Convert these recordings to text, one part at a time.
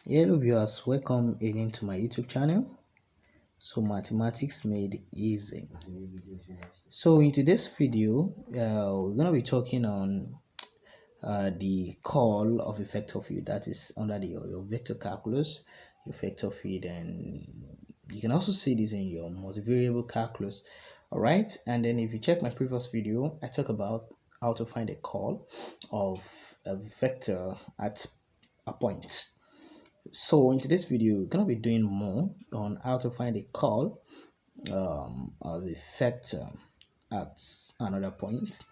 Hello viewers, welcome again to my YouTube channel. So mathematics made easy. So in today's video, we're going to be talking on the call of a vector field that is under your vector calculus, your vector field, and you can also see this in your multivariable calculus. All right, and then if you check my previous video, I talk about how to find a call of a vector at a point. So in today's video, we're going to be doing more on how to find a call of a vector at another point.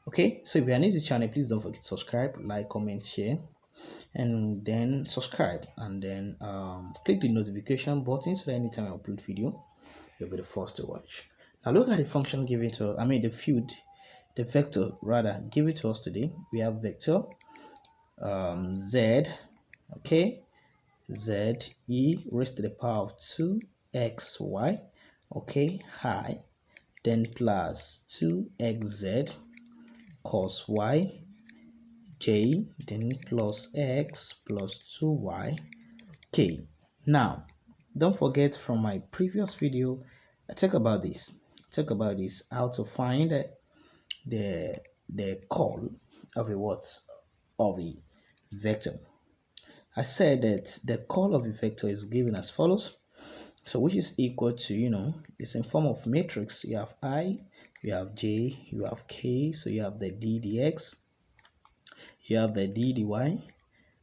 Okay, so if you are new to the channel, please don't forget to subscribe, like, comment, share, and then subscribe, and then click the notification button so that anytime I upload video, you'll be the first to watch. Now look at the function given to, the field, the vector rather given to us today. We have vector z, okay, z e raised to the power of 2xy, okay, high, then plus 2xz cos y j, then plus x plus 2y k. Now don't forget, from my previous video I talk about this how to find the call of a of a vector. I said that the call of a vector is given as follows. So which is equal to, it's in form of matrix. You have I, you have J, you have K. So you have the D dx, you have the D dy, and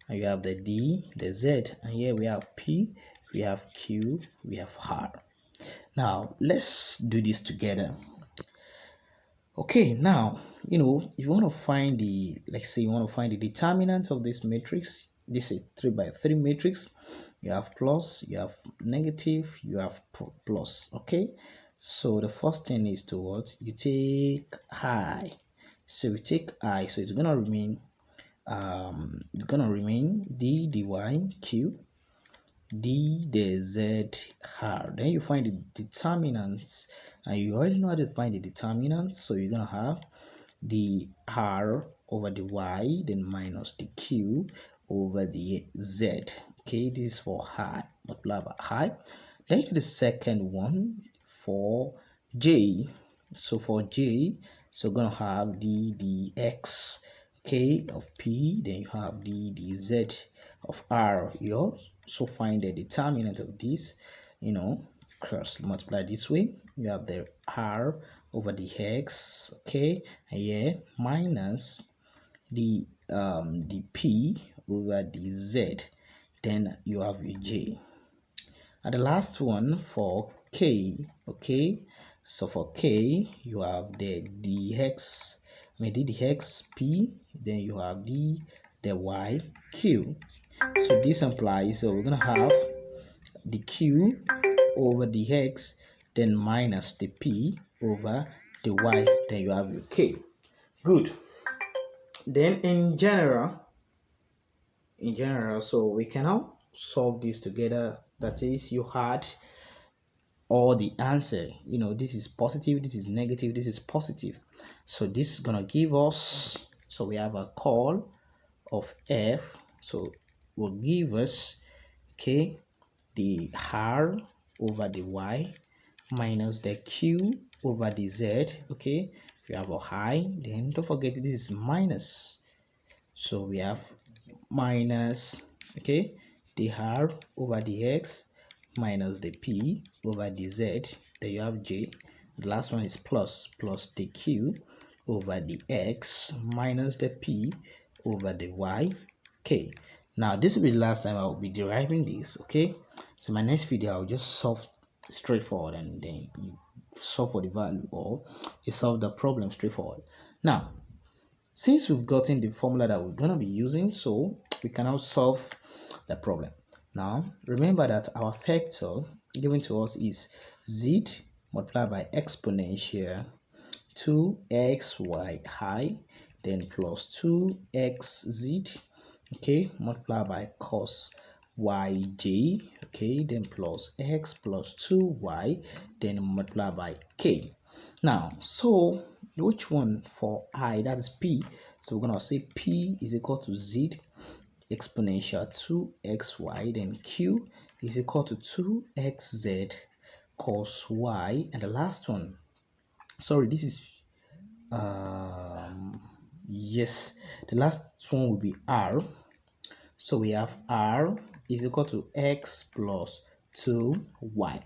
you have the D, the Z. And here we have P, we have Q, we have R. Now let's do this together. Okay, now, if you want to find let's say you want to find the determinant of this matrix. This is 3 by 3 matrix. You have plus, you have negative, you have plus. Okay, so the first thing is to what? You take I. So we take I, so it's gonna remain d dy q d the z r. Then you find the determinants, and you already know how to find the determinants. So you're gonna have the r over the y, then minus the q over the z. Okay, this is for high, multiply by high. Then the second one for j. So for j, so we're gonna have d dx, okay, of p. Then you have d dz of r. You also find the determinant of this, cross multiply this way. You have the r over the x, okay, and here minus the p over the z. Then you have a j. And the last one for k, okay, so for k you have the dx, dx p, then you have the y q. So this implies, so we're gonna have the q over the x, then minus the p over the y, then you have your k. Good. Then in general, so we can now solve this together. That is, you had all the answer. This is positive, this is negative, this is positive. So this is gonna give us, so we have a call of f, so will give us, okay, the r over the y minus the q over the z. Okay, we have a high, then don't forget this is minus, so we have minus, okay, the r over the x minus the p over the z. Then you have j. The last one is plus the q over the x minus the p over the y k. Now this will be the last time I will be deriving this. Okay, so my next video I'll just solve straightforward, and then you solve for the value, or you solve the problem straightforward. Now since we've gotten the formula that we're going to be using, so we can now solve the problem. Now remember that our vector given to us is z multiplied by exponential 2xy high, then plus 2xz, okay, multiplied by cos yj, okay, then plus x plus 2y, then multiplied by k. Now, so which one for I? That is p. So we're gonna say p is equal to z exponential 2xy, then q is equal to 2xz cos y, and the last one, sorry, this is yes, the last one will be r. So we have r is equal to x plus 2y.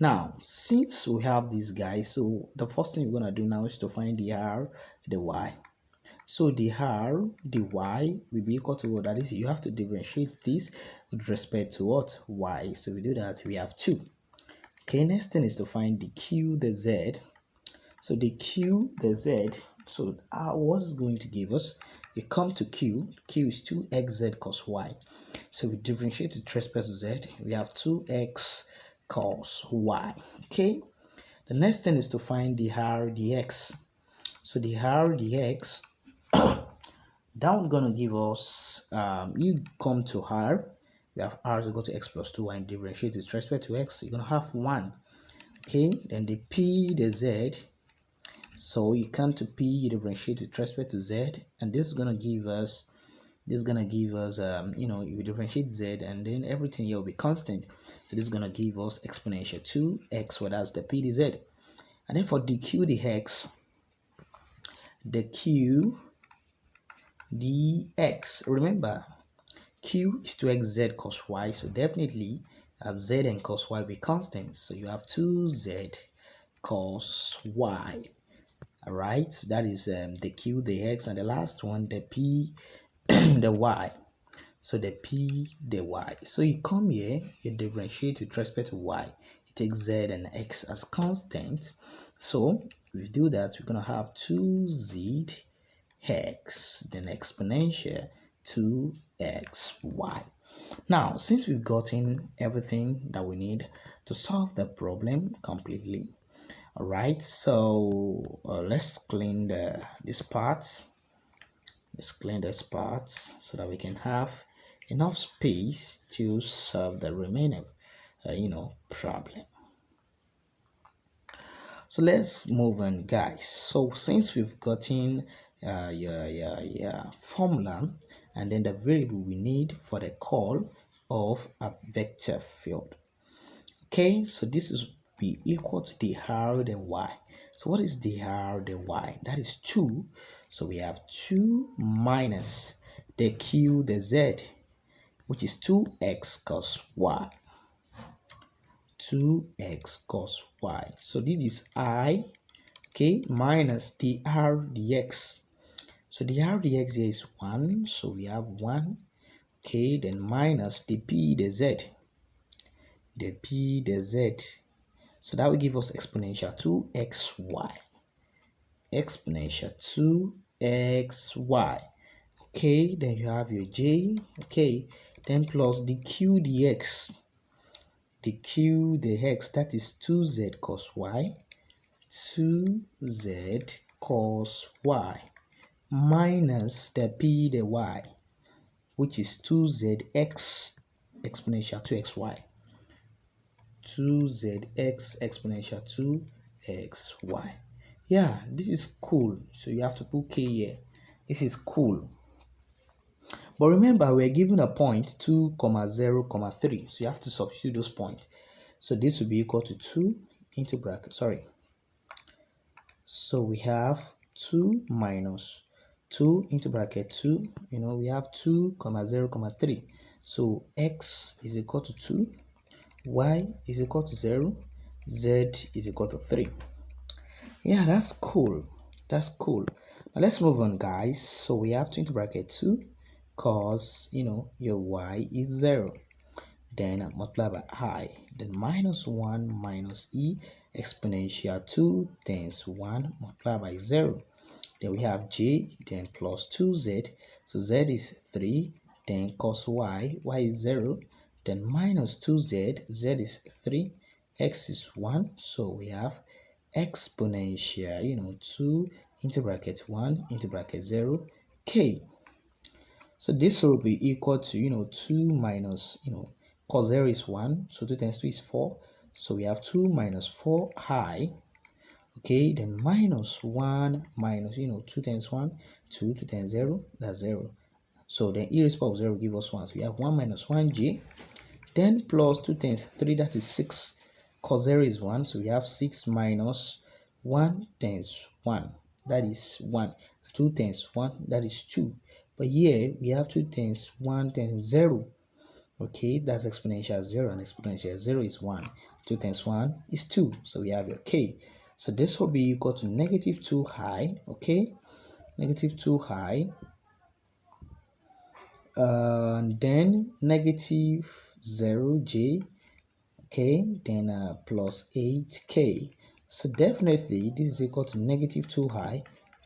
Now, since we have this guy, so the first thing we're going to do now is to find the r, the y. So the r, the y will be equal to what? That is, you have to differentiate this with respect to what? Y. So we do that, we have 2. Okay, next thing is to find the q, the z. So the q, the z, so what is going to give us? You come to q is 2xz cos y. So we differentiate with respect to z, we have 2x cos y. Okay, the next thing is to find the r dx. So the r dx, that one's gonna give us, you come to r, we have r to go to x plus 2 and differentiate with respect to x, you're gonna have 1. Okay, then the p, the z, so you come to p, you differentiate with respect to z, and this is gonna give us, you differentiate z, and then everything here will be constant. So this is gonna give us exponential 2x, well, that's the p dz. And then for the q dx, the q dx, remember q is 2xz cos y, so definitely z and cos y will be constant, so you have 2z cos y. All right, so that is the q, the x, and the last one, the p, the y. So the p, the y. So you come here, you differentiate with respect to y. You take z and x as constant. So if we do that, we're gonna have 2z x, then exponential 2xy. Now, since we've gotten everything that we need to solve the problem completely, all right, so let's clean this part. Let's clean this part so that we can have enough space to solve the remaining problem. So let's move on, guys. So since we've gotten your formula and then the variable we need for the call of a vector field. Okay, so this is be equal to the r, the y. So what is the r, the y? That is 2. So we have 2 minus the q, the z, which is 2x cos y. 2x cos y. So this is I, okay, minus the r dx. So the r dx here is 1. So we have 1. Okay, then minus the p, the z. The p, the z. So that will give us exponential 2xy. Exponential 2xy. Okay, then you have your j. Okay, then plus the q dx. The q, the x, that is 2z cos y. 2z cos y. Minus the p, the y, which is 2zx exponential 2xy. 2zx exponential 2xy. Yeah, this is cool. So you have to put k here. This is cool. But remember, we're given a point 2, 0, 3. So you have to substitute those points. So this will be equal to 2 into bracket. Sorry. So we have 2 minus 2 into bracket 2. We have 2, 0, 3. So x is equal to 2. Y is equal to 0, Z is equal to 3. Yeah, that's cool. That's cool. Now let's move on, guys. So we have 2 into bracket 2 cos, your y is 0. Then multiply by I. Then minus 1 minus e exponential 2 times 1 multiplied by 0. Then we have j, then plus 2z. So z is 3. Then cos y is 0. Then minus 2z, z is 3, x is 1. So we have exponential, 2 into bracket 1 into bracket 0, k. So this will be equal to, 2 minus, cos 0 is 1. So 2 times 2 is 4. So we have 2 minus 4i. Okay, then minus 1 minus, 2 times 1, 2, 2 times 0, that's 0. So then e raised power of 0 will give us 1. So we have 1 minus 1j. Then plus 2 times 3, that is 6. Cos 0 is 1. So we have 6 minus 1 times 1. That is 1. 2 times 1, that is 2. But here we have 2 times 1 times 0. Okay, that's exponential 0, and exponential 0 is 1. 2 times 1 is 2. So we have your k. So this will be equal to negative 2i. Okay, negative 2i. And then negative 0j. Okay, then plus 8k. So definitely this is equal to negative 2i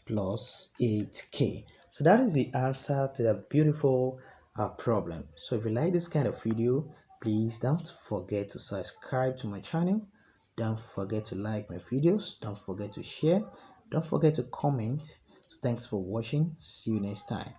plus 8k. So that is the answer to the beautiful problem. So if you like this kind of video, please don't forget to subscribe to my channel. Don't forget to like my videos. Don't forget to share. Don't forget to comment. So thanks for watching. See you next time.